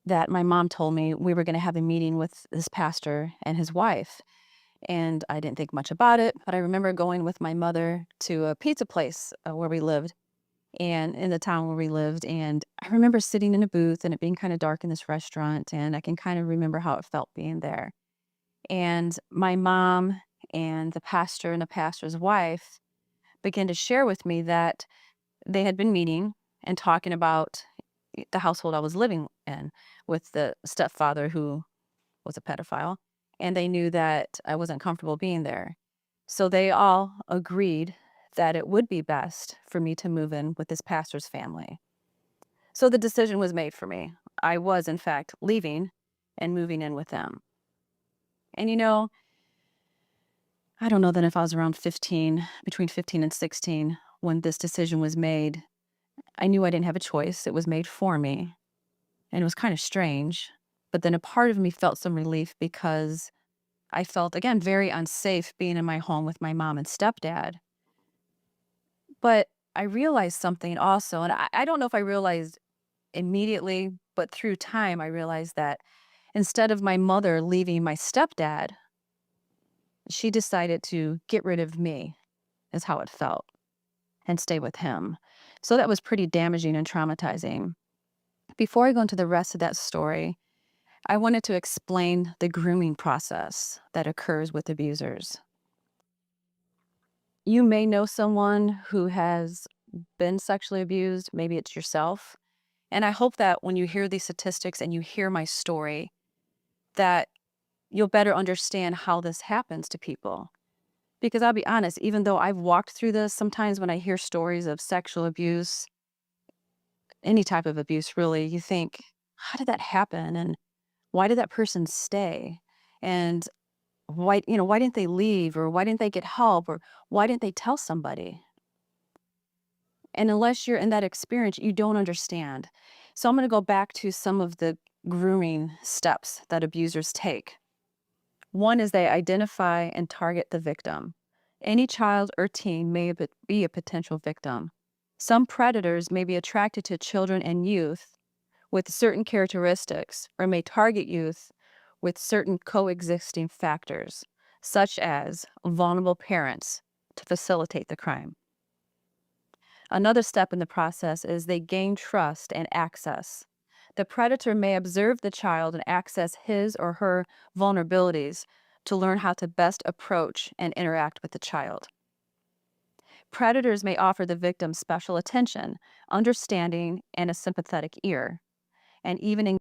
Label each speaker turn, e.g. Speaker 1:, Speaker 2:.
Speaker 1: that my mom told me we were going to have a meeting with this pastor and his wife. And I didn't think much about it, but I remember going with my mother to a pizza place where we lived and in the town where we lived. And I remember sitting in a booth and it being kind of dark in this restaurant. And I can kind of remember how it felt being there. And my mom and the pastor and the pastor's wife began to share with me that they had been meeting and talking about the household I was living in with the stepfather who was a pedophile. And they knew that I wasn't comfortable being there. So they all agreed that it would be best for me to move in with this pastor's family. So the decision was made for me. I was, in fact, leaving and moving in with them. And I don't know then if I was around 15, between 15 and 16, when this decision was made. I knew I didn't have a choice. It was made for me. And it was kind of strange. But then a part of me felt some relief because I felt, again, very unsafe being in my home with my mom and stepdad. But I realized something also, and I don't know if I realized immediately, but through time, I realized that instead of my mother leaving my stepdad, she decided to get rid of me, is how it felt, and stay with him. So that was pretty damaging and traumatizing. Before I go into the rest of that story, I wanted to explain the grooming process that occurs with abusers. You may know someone who has been sexually abused, maybe it's yourself. And I hope that when you hear these statistics and you hear my story, that you'll better understand how this happens to people. Because I'll be honest, even though I've walked through this, sometimes when I hear stories of sexual abuse, any type of abuse really, you think, how did that happen? And why did that person stay? And why didn't they leave? Or why didn't they get help? Or why didn't they tell somebody? And unless you're in that experience, you don't understand. So I'm going to go back to some of the grooming steps that abusers take. One is they identify and target the victim. Any child or teen may be a potential victim. Some predators may be attracted to children and youth with certain characteristics or may target youth with certain coexisting factors, such as vulnerable parents, to facilitate the crime. Another step in the process is they gain trust and access. The predator may observe the child and access his or her vulnerabilities to learn how to best approach and interact with the child. Predators may offer the victim special attention, understanding, and a sympathetic ear, and even